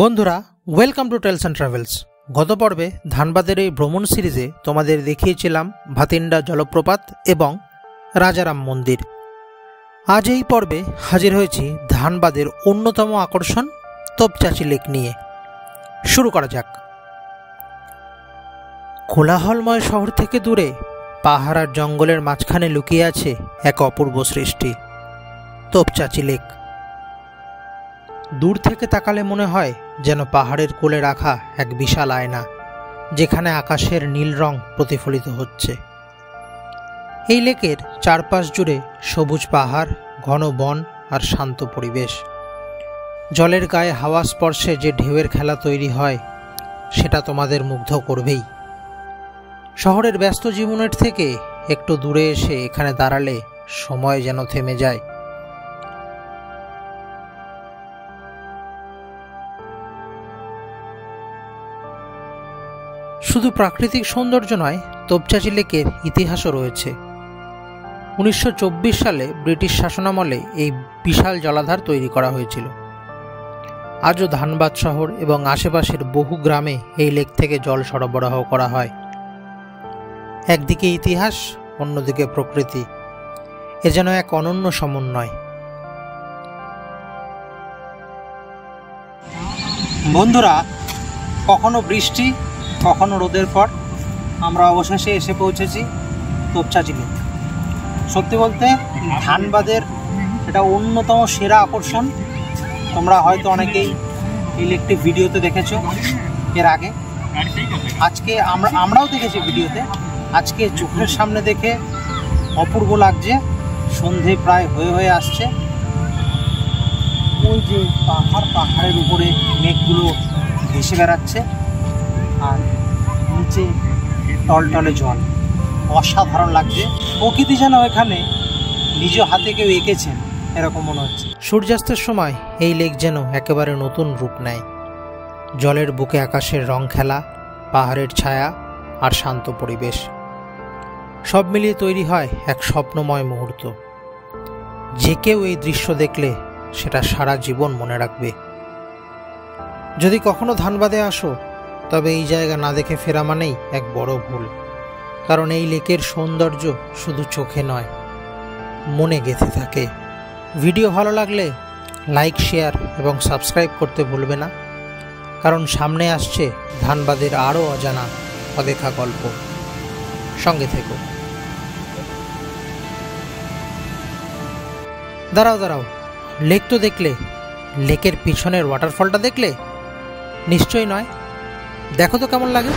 বন্ধুরা, welcome to tales and travels. গত পর্বে ধানবাদের এই ভ্রমণ সিরিজে তোমাদের দেখিয়েছিলাম ভাতিন্ডা জলপ্রপাত এবং রাজারাম মন্দির। আজ এই পর্বে হাজির হয়েছি ধানবাদের অন্যতম আকর্ষণ তোপচাঁচি লেক নিয়ে। শুরু করা যাক। কোলাহলময় শহর থেকে দূরে পাহাড় আর জঙ্গলের মাঝখানে লুকিয়ে আছে এক অপূর্ব সৃষ্টি, তোপচাঁচি লেক। দূর থেকে তাকালে মনে হয় যেন পাহাড়ের কোলে রাখা এক বিশাল আয়না, যেখানে আকাশের নীল রং প্রতিফলিত হচ্ছে। এই লেকের চারপাশ জুড়ে সবুজ পাহাড়, ঘন বন আর শান্ত পরিবেশ। জলের গায়ে হাওয়া স্পর্শে যে ঢেউয়ের খেলা তৈরি হয়, সেটা তোমাদের মুগ্ধ করবেই। শহরের ব্যস্ত জীবনের থেকে একটু দূরে এসে এখানে দাঁড়ালে সময় যেন থেমে যায়। শুধু প্রাকৃতিক সৌন্দর্য নয়, তোপচাঁচি লেকের ইতিহাসও রয়েছে। 1924 সালে ব্রিটিশ শাসনামলে এই বিশাল জলাধার তৈরি করা হয়েছিল। আজও ধানবাদ শহর এবং আশেপাশের বহু গ্রামে এই লেক থেকে জল সরবরাহ করা হয়। একদিকে ইতিহাস, অন্যদিকে প্রকৃতি, এ যেন এক অনন্য সমন্বয়। বন্ধুরা, কখনো বৃষ্টি, কখনো রোদের পর আমরা অবশেষে এসে পৌঁছেছি তোপচাঁচি লেক। সত্যি বলতে ধানবাদের এটা অন্যতম সেরা আকর্ষণ। তোমরা হয়তো অনেকেই এই লেকটি ভিডিওতে দেখেছো এর আগে। আজকে আমরাও দেখেছি ভিডিওতে। আজকে চোখের সামনে দেখে অপূর্ব লাগছে। সন্ধে প্রায় হয়ে আসছে। ওই যে পাহাড়ের উপরে মেঘগুলো ভেসে বেড়াচ্ছে আর নিচে টলটলে জল, অসাধারণ লাগছে। প্রকৃতি যেন এখানে নিজ হাতে কেউ এঁকেছেন এরকম মনে হচ্ছে। সূর্যাস্তের সময় এই লেক যেন একেবারে নতুন রূপ নেয়। জলের বুকে আকাশের রং খেলা, পাহাড়ের ছায়া আর শান্ত পরিবেশ, সব মিলিয়ে তৈরি হয় এক স্বপ্নময় মুহূর্ত। যে কেউ এই দৃশ্য দেখলে সেটা সারা জীবন মনে রাখবে। যদি কখনো ধানবাদে আসো, তবে এই জায়গা না দেখে ফেরা মানেই এক বড় ভুল। কারণ এই লেকের সৌন্দর্য শুধু চোখে নয়, মনে গেঁথে থাকে। ভিডিও ভালো লাগলে লাইক, শেয়ার এবং সাবস্ক্রাইব করতে ভুলবে না। কারণ সামনে আসছে ধানবাদের আরও অজানা অদেখা গল্প। সঙ্গে থেকো। দাঁড়াও, লেক তো দেখলে, লেকের পিছনের ওয়াটারফলটা দেখলে? নিশ্চয়ই নয়। দেখো তো কেমন লাগে।